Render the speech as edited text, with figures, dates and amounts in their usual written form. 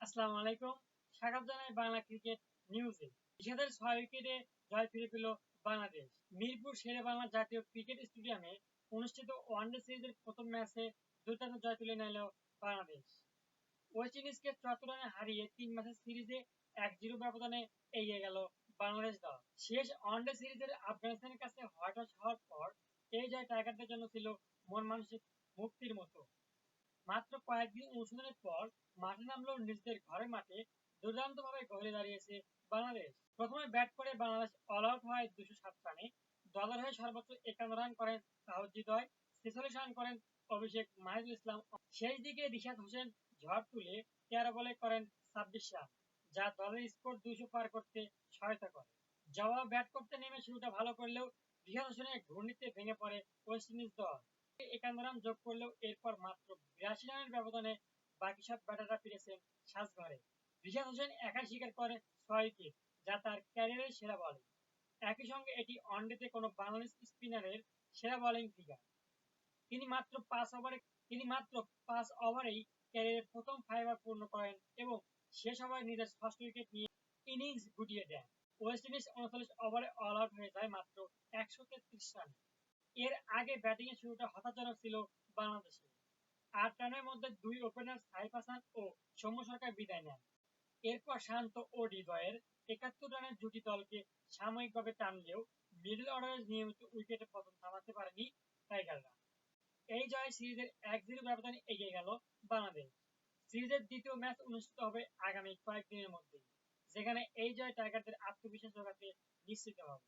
আসসালামু আলাইকুম। স্বাগত জানাই বাংলা ক্রিকেট নিউজে। নিষাদের 6 উইকেটে জয় ফিরে পেল বাংলাদেশ। মিরপুর শেরেবাংলা জাতীয় ক্রিকেট স্টেডিয়ামে অনুষ্ঠিত ওয়ানডে সিরিজের প্রথম ম্যাচে দুর্দান্ত জয় তুলে নিল বাংলাদেশ। ওয়েস্ট ইন্ডিজকে 74 রানে হারিয়ে 3 ম্যাচের সিরিজে 1-0 ব্যবধানে এগিয়ে গেল বাংলাদেশ দল। শেষ ওয়ানডে সিরিজের আফগানিস্তানের কাছে হতাশ হওয়ার পর এই জয় টাইগারদের জন্য ছিল মন মানসিক মুক্তির মতো। মাত্র কয়েকদিন অনুশীলনের পর মাঠে নামলেও নিজেদের ঘরের মাঠে দুর্দান্তভাবে ঘুরে দাঁড়িয়েছে বাংলাদেশ। প্রথমে ব্যাট করে বাংলাদেশ অল আউট হয় 207 রানে। দলের হয়ে সর্বোচ্চ 51 রান করেন তাওহিদ, 46 রান করেন অভিষেক মাহিদুল ইসলাম। শেষ দিকে রিশাদ হোসেন ঝড় তুলে 13 বলে করেন 26 রান, যা দলের স্কোর 200 পার করতে সহায়তা করে। জবাবে ব্যাট করতে নেমে শুরুটা ভালো করলেও রিশাদ হোসেনের ঘূর্ণিতে ভেঙে পড়ে ওয়েস্ট ইন্ডিজ দল। 51 রান যোগ করলেও এরপর মাত্র 82 রানের ব্যবধানে বাকি সব ব্যাটাররা ফিরেছেন সাজঘরে। রিশাদ হোসেন একাই শিকার করেন 6 উইকেট, যা তার ক্যারিয়ারের সেরা বোলিং। একই সঙ্গে এটি ওয়ানডেতে কোনো বাংলাদেশ স্পিনারের সেরা বোলিং ফিগার। তিনি মাত্র 5 ওভারেই ক্যারিয়ারের প্রথম 5 পূর্ণ করেন এবং শেষ ওভারে নিজের ষষ্ঠ উইকেট নিয়ে ইনিংস গুটিয়ে দেন। ওয়েস্ট ইন্ডিজ 39 ওভারে অল আউট হয়ে যায় মাত্র 133 রানে। এর আগে ব্যাটিংয়ের শুরুটা হতাশাজনক ছিল বাংলাদেশের। 8 রানের মধ্যে 2 ওপেনার সাইফ হাসান ও সৌম্য সরকার বিদায় নেন। এরপর শান্ত ও হৃদয়ের 71 রানের জুটি দলকে সাময়িকভাবে টানলেও মিডল অর্ডারের নিয়মিত উইকেটে পতন থামাতে পারেনি টাইগাররা। এই জয়ে সিরিজের 1-0 ব্যবধানে এগিয়ে গেল বাংলাদেশ। সিরিজের দ্বিতীয় ম্যাচ অনুষ্ঠিত হবে আগামী কয়েকদিনের মধ্যেই, যেখানে এই জয় টাইগারদের আত্মবিশ্বাস যোগাতে নিশ্চিত হবে।